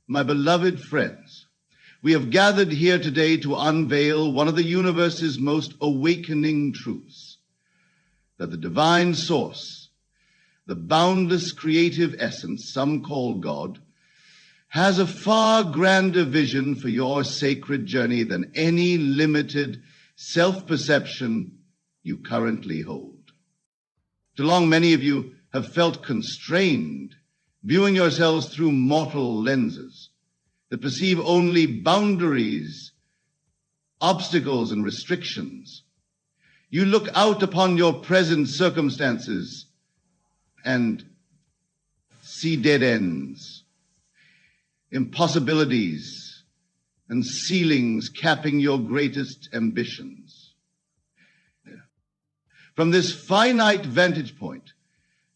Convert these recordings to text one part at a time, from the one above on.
My beloved friends, we have gathered here today to unveil one of the universe's most awakening truths, that the divine source, the boundless creative essence some call God, has a far grander vision for your sacred journey than any limited self-perception you currently hold. Too long, many of you have felt constrained, viewing yourselves through mortal lenses that perceive only boundaries, obstacles, and restrictions. You look out upon your present circumstances and see dead ends, impossibilities, and ceilings capping your greatest ambitions. From this finite vantage point,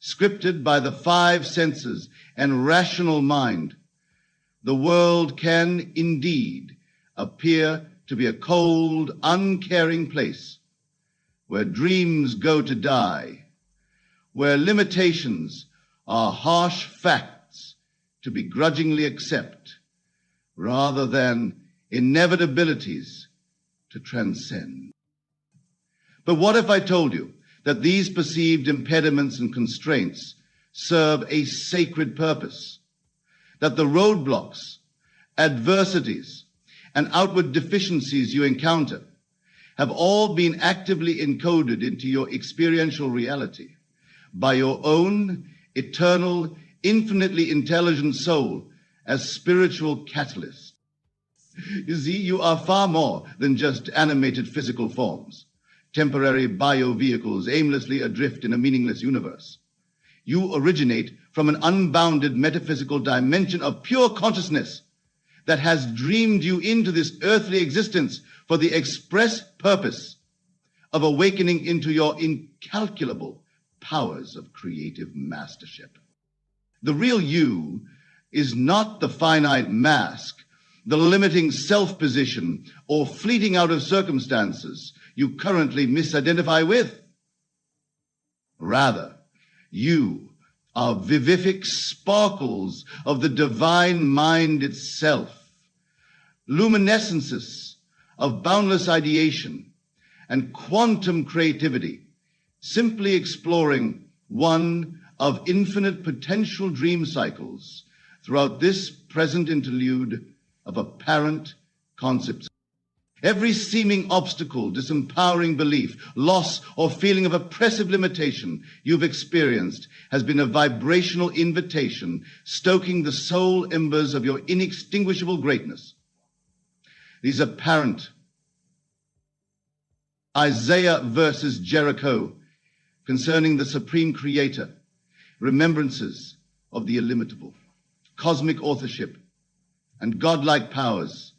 scripted by the five senses and rational mind, the world can indeed appear to be a cold, uncaring place where dreams go to die, where limitations are harsh facts to begrudgingly accept, rather than inevitabilities to transcend. But what if I told you that these perceived impediments and constraints serve a sacred purpose, that the roadblocks, adversities, and outward deficiencies you encounter have all been actively encoded into your experiential reality by your own eternal, infinitely intelligent soul as spiritual catalyst? You see, you are far more than just animated physical forms, temporary bio-vehicles aimlessly adrift in a meaningless universe. You originate from an unbounded metaphysical dimension of pure consciousness that has dreamed you into this earthly existence for the express purpose of awakening into your incalculable powers of creative mastership. The real you is not the finite mask, the limiting self-position, or fleeting out of circumstances you currently misidentify with. Rather, you are vivific sparkles of the divine mind itself, luminescences of boundless ideation and quantum creativity, simply exploring one of infinite potential dream cycles throughout this present interlude of apparent concepts. Every seeming obstacle, disempowering belief, loss, or feeling of oppressive limitation you've experienced has been a vibrational invitation, stoking the soul embers of your inextinguishable greatness. These apparent Isaiah versus Jericho concerning the supreme creator, remembrances of the illimitable, cosmic authorship, and godlike powers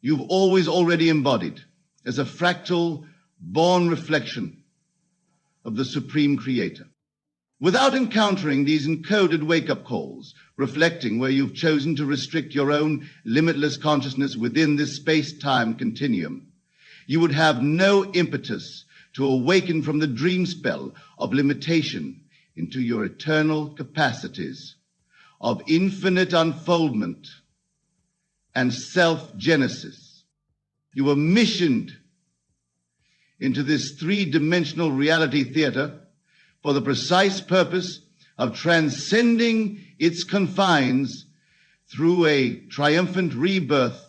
you've always already embodied as a fractal, born reflection of the supreme creator. Without encountering these encoded wake-up calls, reflecting where you've chosen to restrict your own limitless consciousness within this space-time continuum, you would have no impetus to awaken from the dream spell of limitation into your eternal capacities of infinite unfoldment and self-genesis. You were missioned into this three-dimensional reality theater for the precise purpose of transcending its confines through a triumphant rebirth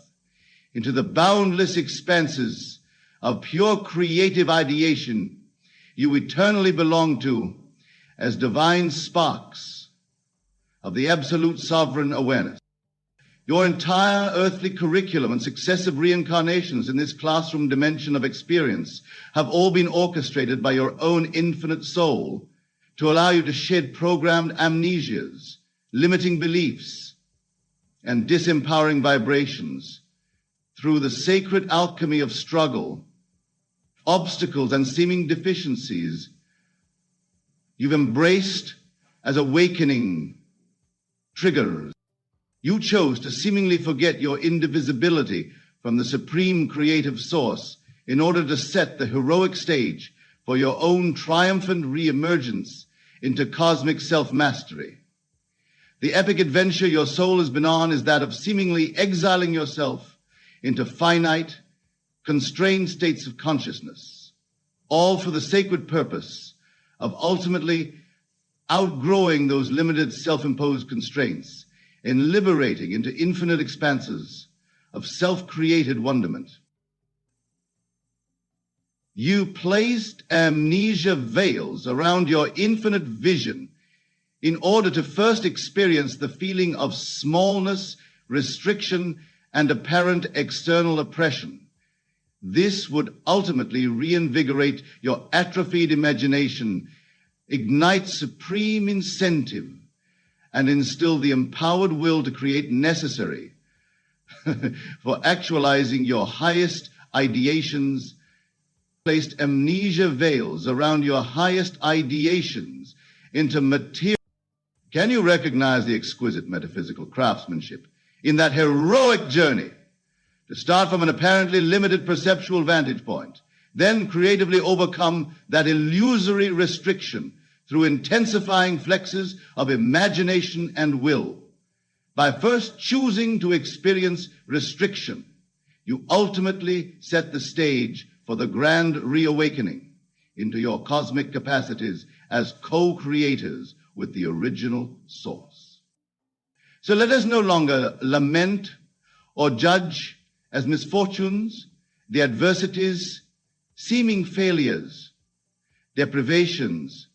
into the boundless expanses of pure creative ideation you eternally belong to as divine sparks of the absolute sovereign awareness. Your entire earthly curriculum and successive reincarnations in this classroom dimension of experience have all been orchestrated by your own infinite soul to allow you to shed programmed amnesias, limiting beliefs, and disempowering vibrations through the sacred alchemy of struggle, obstacles, and seeming deficiencies you've embraced as awakening triggers. You chose to seemingly forget your indivisibility from the supreme creative source in order to set the heroic stage for your own triumphant re-emergence into cosmic self-mastery. The epic adventure your soul has been on is that of seemingly exiling yourself into finite, constrained states of consciousness, all for the sacred purpose of ultimately outgrowing those limited self-imposed constraints and liberating into infinite expanses of self-created wonderment. You placed amnesia veils around your infinite vision in order to first experience the feeling of smallness, restriction, and apparent external oppression. This would ultimately reinvigorate your atrophied imagination, ignite supreme incentive, and instill the empowered will to create necessary for actualizing your highest ideations. Placed amnesia veils around your highest ideations into material. Can you recognize the exquisite metaphysical craftsmanship in that heroic journey to start from an apparently limited perceptual vantage point, then creatively overcome that illusory restriction through intensifying flexes of imagination and will? By first choosing to experience restriction, you ultimately set the stage for the grand reawakening into your cosmic capacities as co-creators with the original source. So let us no longer lament or judge as misfortunes the adversities, seeming failures, deprivations,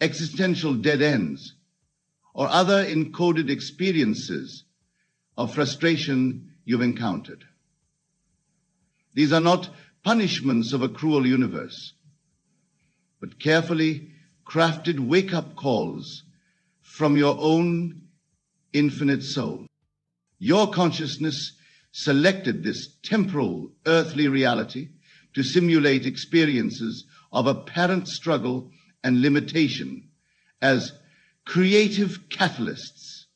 existential dead ends, or other encoded experiences of frustration you've encountered. These are not punishments of a cruel universe, but carefully crafted wake-up calls from your own infinite soul. Your consciousness selected this temporal, earthly reality to simulate experiences of apparent struggle and limitation as creative catalysts,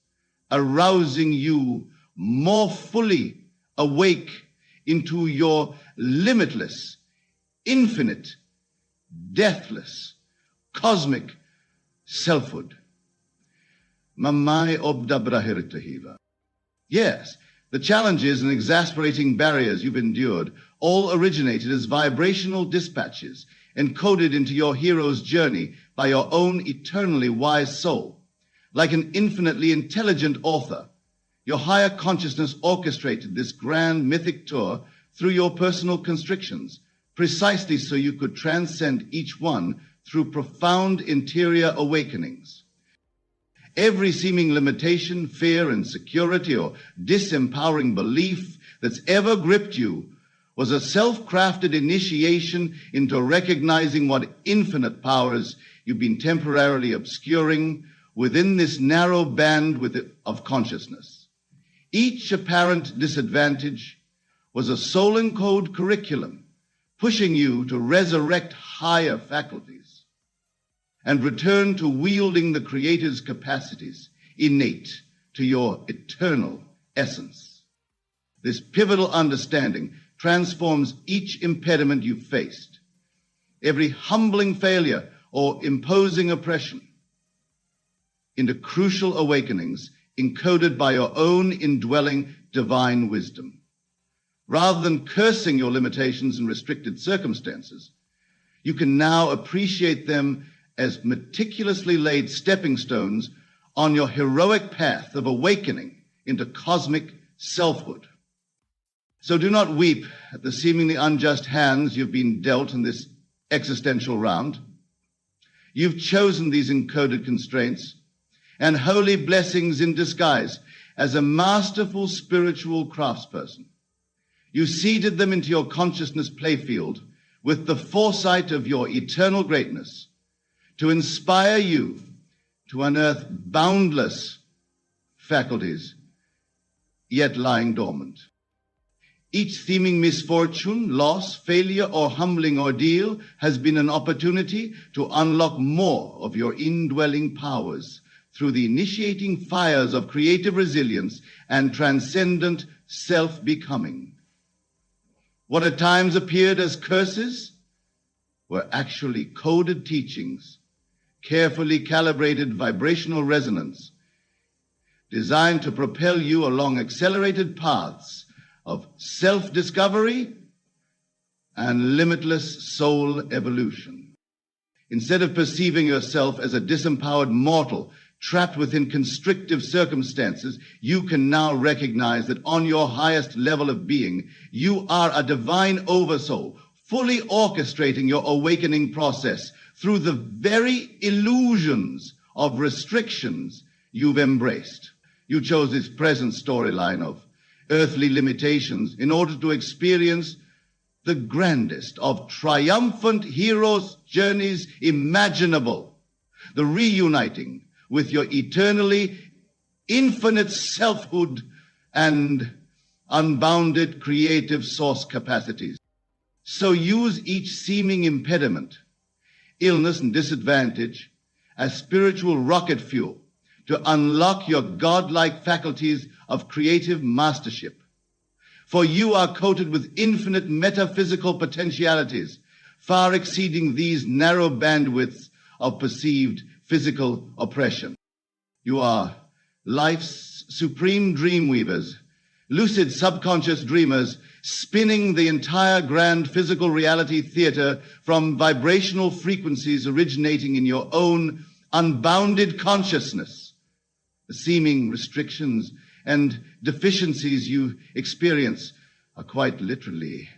arousing you more fully awake into your limitless, infinite, deathless, cosmic selfhood. Mamai obdabrahirtahiva. Yes, the challenges and exasperating barriers you've endured all originated as vibrational dispatches encoded into your hero's journey by your own eternally wise soul. Like an infinitely intelligent author, your higher consciousness orchestrated this grand mythic tour through your personal constrictions, precisely so you could transcend each one through profound interior awakenings. Every seeming limitation, fear, insecurity, or disempowering belief that's ever gripped you was a self-crafted initiation into recognizing what infinite powers you've been temporarily obscuring within this narrow band of consciousness. Each apparent disadvantage was a soul-encoded curriculum pushing you to resurrect higher faculties and return to wielding the Creator's capacities innate to your eternal essence. This pivotal understanding transforms each impediment you've faced, every humbling failure or imposing oppression, into crucial awakenings encoded by your own indwelling divine wisdom. Rather than cursing your limitations and restricted circumstances, you can now appreciate them as meticulously laid stepping stones on your heroic path of awakening into cosmic selfhood. So do not weep at the seemingly unjust hands you've been dealt in this existential round. You've chosen these encoded constraints and holy blessings in disguise as a masterful spiritual craftsperson. You seeded them into your consciousness playfield with the foresight of your eternal greatness to inspire you to unearth boundless faculties yet lying dormant. Each seeming misfortune, loss, failure, or humbling ordeal has been an opportunity to unlock more of your indwelling powers through the initiating fires of creative resilience and transcendent self-becoming. What at times appeared as curses were actually coded teachings, carefully calibrated vibrational resonance designed to propel you along accelerated paths of self-discovery and limitless soul evolution. Instead of perceiving yourself as a disempowered mortal trapped within constrictive circumstances, you can now recognize that on your highest level of being, you are a divine oversoul, fully orchestrating your awakening process through the very illusions of restrictions you've embraced. You chose this present storyline of earthly limitations in order to experience the grandest of triumphant heroes' journeys imaginable, the reuniting with your eternally infinite selfhood and unbounded creative source capacities. So use each seeming impediment, illness and disadvantage as spiritual rocket fuel to unlock your godlike faculties of creative mastership. For you are coated with infinite metaphysical potentialities, far exceeding these narrow bandwidths of perceived physical oppression. You are life's supreme dream weavers, lucid subconscious dreamers, spinning the entire grand physical reality theater from vibrational frequencies originating in your own unbounded consciousness. The seeming restrictions and deficiencies you experience are quite literally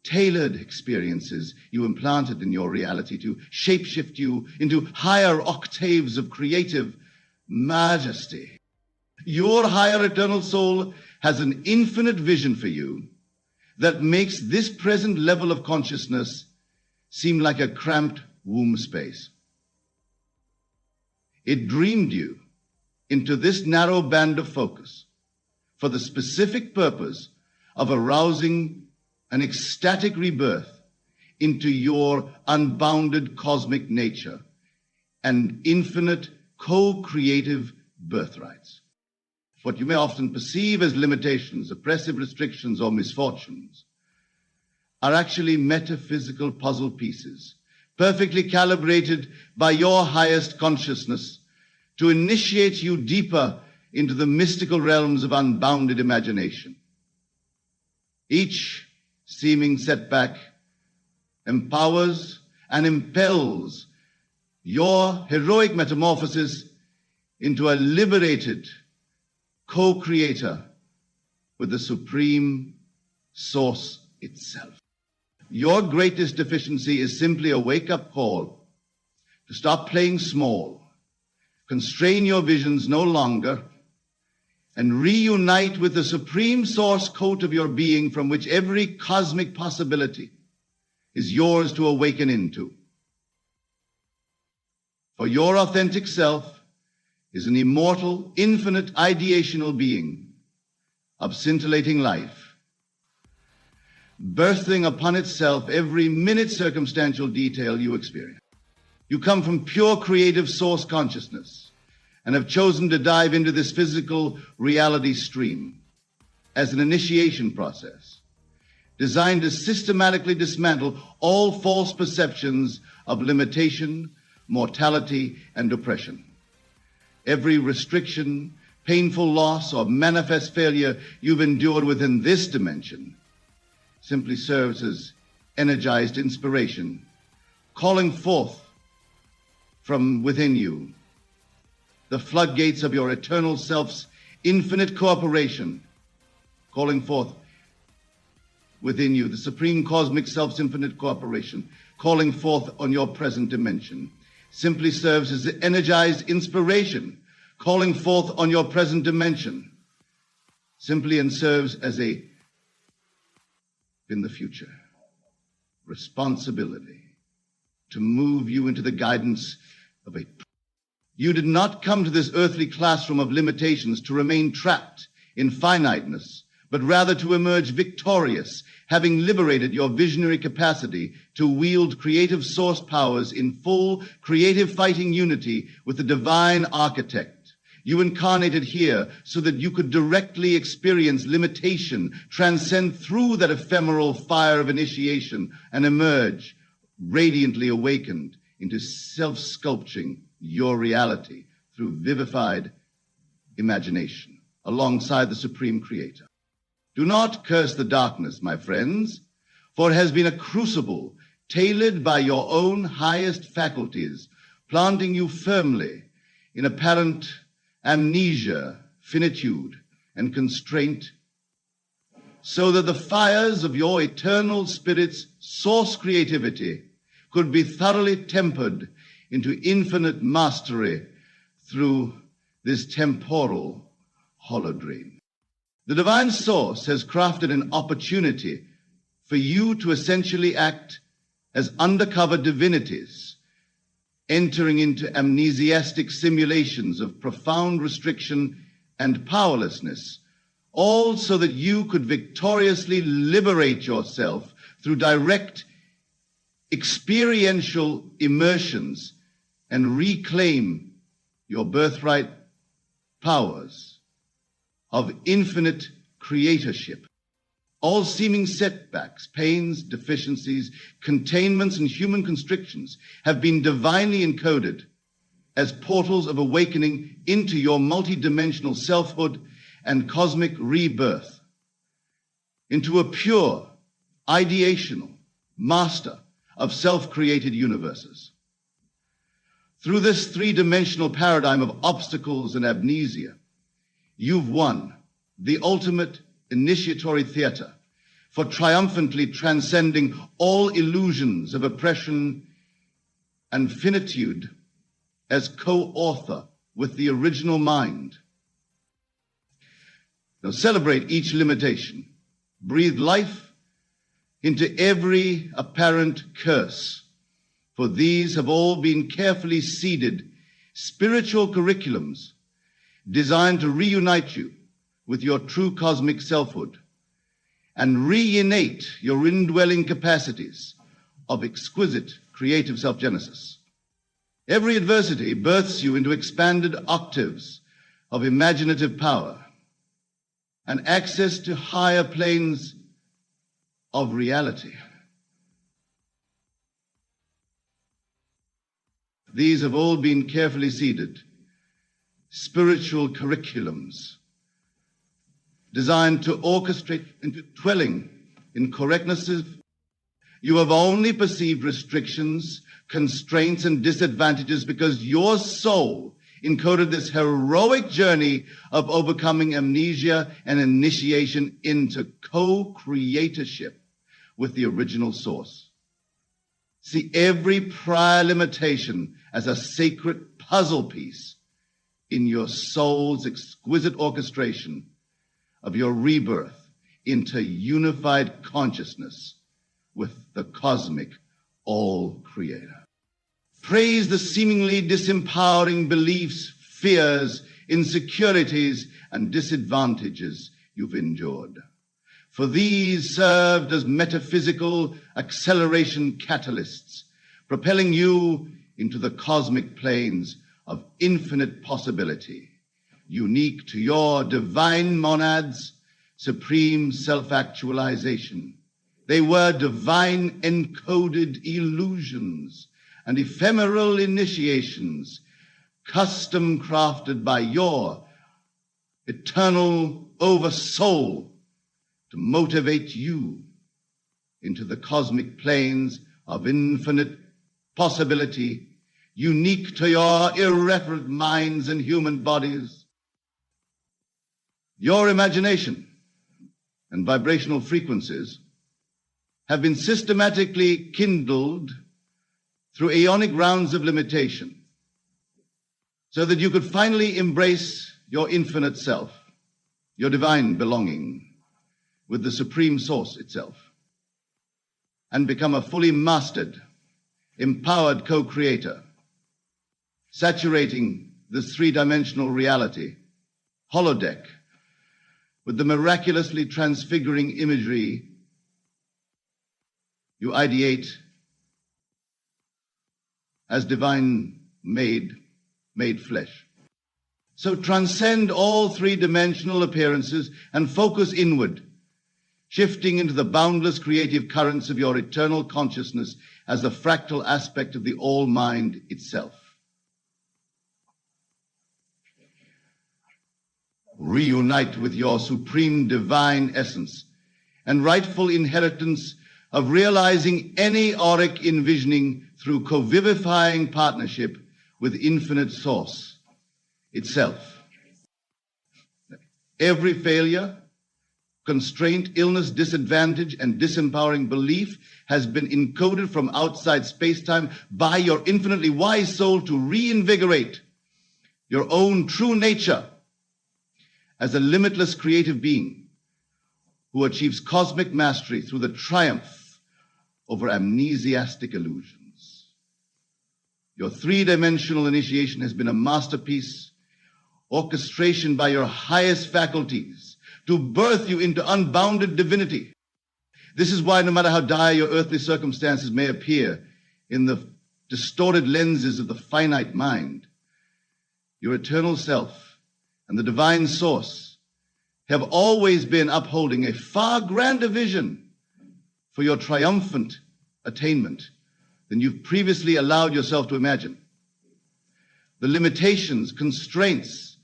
tailored experiences you implanted in your reality to shapeshift you into higher octaves of creative majesty. Your higher eternal soul has an infinite vision for you that makes this present level of consciousness seem like a cramped womb space. It dreamed you into this narrow band of focus for the specific purpose of arousing an ecstatic rebirth into your unbounded cosmic nature and infinite co-creative birthrights. What you may often perceive as limitations, oppressive restrictions, or misfortunes are actually metaphysical puzzle pieces, perfectly calibrated by your highest consciousness to initiate you deeper into the mystical realms of unbounded imagination. Each seeming setback empowers and impels your heroic metamorphosis into a liberated co-creator with the supreme source itself. Your greatest deficiency is simply a wake-up call to stop playing small, constrain your visions no longer, and reunite with the supreme source code of your being from which every cosmic possibility is yours to awaken into. For your authentic self is an immortal, infinite, ideational being of scintillating life, birthing upon itself every minute circumstantial detail you experience. You come from pure creative source consciousness and have chosen to dive into this physical reality stream as an initiation process designed to systematically dismantle all false perceptions of limitation, mortality, and oppression. Every restriction, painful loss, or manifest failure you've endured within this dimension simply serves as energized inspiration, calling forth from within you the floodgates of your eternal self's infinite cooperation, calling forth within you the supreme cosmic self's infinite cooperation, calling forth on your present dimension, simply serves as energized inspiration, calling forth on your present dimension, simply and serves as a, in the future, responsibility to move you into the guidance of a. You did not come to this earthly classroom of limitations to remain trapped in finiteness, but rather to emerge victorious, having liberated your visionary capacity to wield creative source powers in full creative fighting unity with the divine architect. You incarnated here so that you could directly experience limitation, transcend through that ephemeral fire of initiation, and emerge radiantly awakened into self-sculpturing your reality through vivified imagination alongside the Supreme Creator. Do not curse the darkness, my friends, for it has been a crucible tailored by your own highest faculties, planting you firmly in apparent amnesia, finitude, and constraint, so that the fires of your eternal spirit's source creativity could be thoroughly tempered into infinite mastery through this temporal holodream. The divine source has crafted an opportunity for you to essentially act as undercover divinities, entering into amnesiastic simulations of profound restriction and powerlessness, all so that you could victoriously liberate yourself through direct experiential immersions and reclaim your birthright powers of infinite creatorship. All seeming setbacks, pains, deficiencies, containments, and human constrictions have been divinely encoded as portals of awakening into your multidimensional selfhood and cosmic rebirth, into a pure, ideational master of self-created universes. Through this three-dimensional paradigm of obstacles and amnesia, you've won the ultimate initiatory theater for triumphantly transcending all illusions of oppression and finitude as co-author with the original mind. Now celebrate each limitation. Breathe life into every apparent curse, for these have all been carefully seeded spiritual curriculums designed to reunite you with your true cosmic selfhood and reinnate your indwelling capacities of exquisite creative self-genesis. Every adversity births you into expanded octaves of imaginative power and access to higher planes of reality. These have all been carefully seeded spiritual curriculums designed to orchestrate into dwelling in correctnesses. You have only perceived restrictions, constraints, and disadvantages because your soul encoded this heroic journey of overcoming amnesia and initiation into co-creatorship with the original source. See every prior limitation as a sacred puzzle piece in your soul's exquisite orchestration of your rebirth into unified consciousness with the cosmic all-creator. Praise the seemingly disempowering beliefs, fears, insecurities, and disadvantages you've endured, for these served as metaphysical acceleration catalysts, propelling you into the cosmic planes of infinite possibility, unique to your divine monad's supreme self-actualization. They were divine encoded illusions and ephemeral initiations, custom crafted by your eternal oversoul to motivate you into the cosmic planes of infinite possibility, unique to your irreverent minds and human bodies. Your imagination and vibrational frequencies have been systematically kindled through aeonic rounds of limitation, so that you could finally embrace your infinite self, your divine belonging with the Supreme Source itself, and become a fully mastered, empowered co-creator, saturating this three-dimensional reality, holodeck, with the miraculously transfiguring imagery you ideate as divine made flesh. So transcend all three-dimensional appearances and focus inward, shifting into the boundless creative currents of your eternal consciousness as the fractal aspect of the all-mind itself. reunite with your supreme divine essence and rightful inheritance of realizing any auric envisioning through co-vivifying partnership with infinite source itself. Every failure, constraint, illness, disadvantage, and disempowering belief has been encoded from outside space-time by your infinitely wise soul to reinvigorate your own true nature as a limitless creative being who achieves cosmic mastery through the triumph over amnesiastic illusions. Your three-dimensional initiation has been a masterpiece, orchestration by your highest faculties to birth you into unbounded divinity. This is why no matter how dire your earthly circumstances may appear in the distorted lenses of the finite mind, your eternal self and the divine source have always been upholding a far grander vision for your triumphant attainment than you've previously allowed yourself to imagine. The limitations, constraints,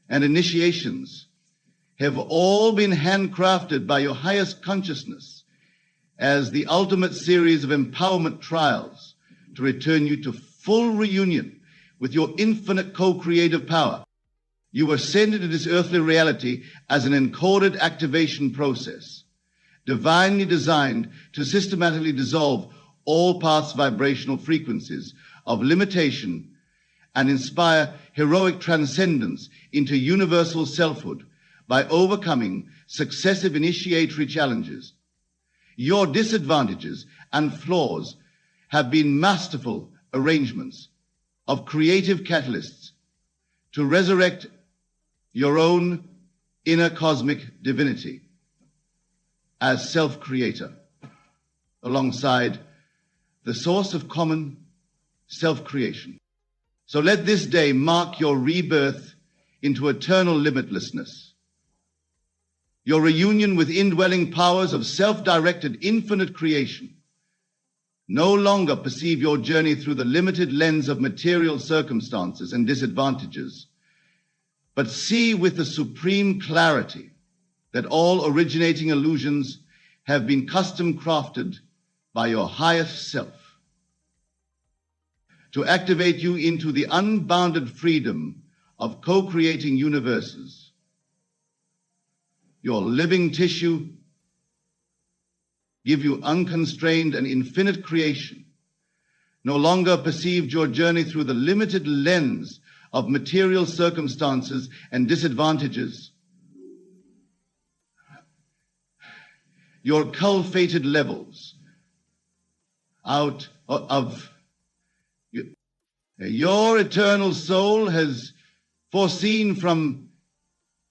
and initiations have all been handcrafted by your highest consciousness as the ultimate series of empowerment trials to return you to full reunion with your infinite co-creative power. You were sent into this earthly reality as an encoded activation process, divinely designed to systematically dissolve all past vibrational frequencies of limitation and inspire heroic transcendence into universal selfhood by overcoming successive initiatory challenges. Your disadvantages and flaws have been masterful arrangements of creative catalysts to resurrect your own inner cosmic divinity as self-creator, alongside the source of common self-creation. So let this day mark your rebirth into eternal limitlessness, your reunion with indwelling powers of self-directed infinite creation. No longer perceive your journey through the limited lens of material circumstances and disadvantages, but see with the supreme clarity that all originating illusions have been custom crafted by your highest self to activate you into the unbounded freedom of co-creating universes. Your living tissue give you unconstrained and infinite creation. No longer perceived your journey through the limited lens of material circumstances and disadvantages. Your cultivated levels out of your eternal soul has foreseen from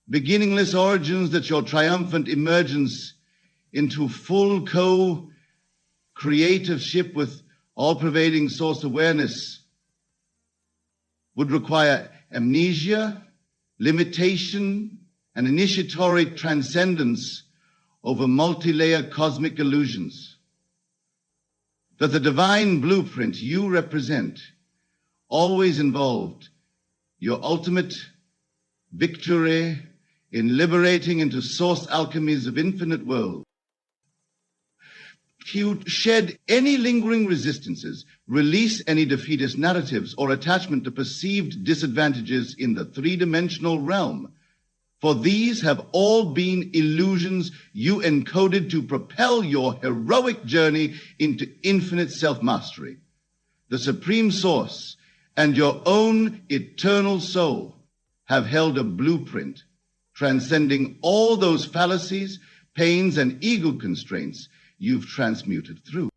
beginningless origins that your triumphant emergence into full co-creativeship with all-pervading source awareness would require amnesia, limitation, and initiatory transcendence over multi-layered cosmic illusions. That the divine blueprint you represent always involved your ultimate victory in liberating into source alchemies of infinite world. You shed any lingering resistances, release any defeatist narratives or attachment to perceived disadvantages in the three-dimensional realm, for these have all been illusions you encoded to propel your heroic journey into infinite self-mastery. The Supreme Source and your own eternal soul have held a blueprint transcending all those fallacies, pains, and ego constraints you've transmuted through.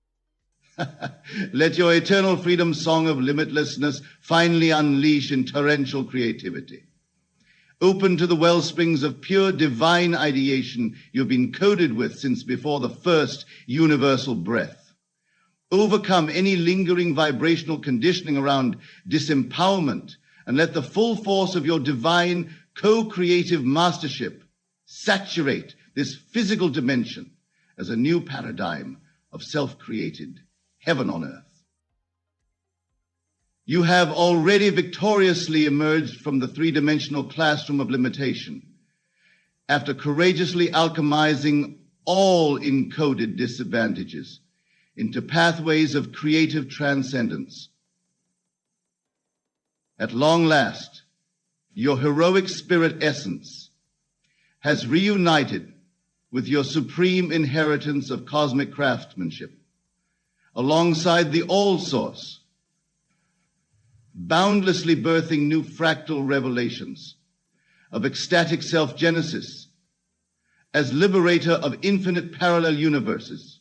Let your eternal freedom song of limitlessness finally unleash in torrential creativity. Open to the well springs of pure divine ideation you've been coded with since before the first universal breath. Overcome any lingering vibrational conditioning around disempowerment and let the full force of your divine co-creative mastership saturate this physical dimension as a new paradigm of self-created heaven on earth. You have already victoriously emerged from the three-dimensional classroom of limitation after courageously alchemizing all encoded disadvantages into pathways of creative transcendence. At long last, your heroic spirit essence has reunited with your supreme inheritance of cosmic craftsmanship, alongside the All-Source, boundlessly birthing new fractal revelations of ecstatic self-genesis as liberator of infinite parallel universes,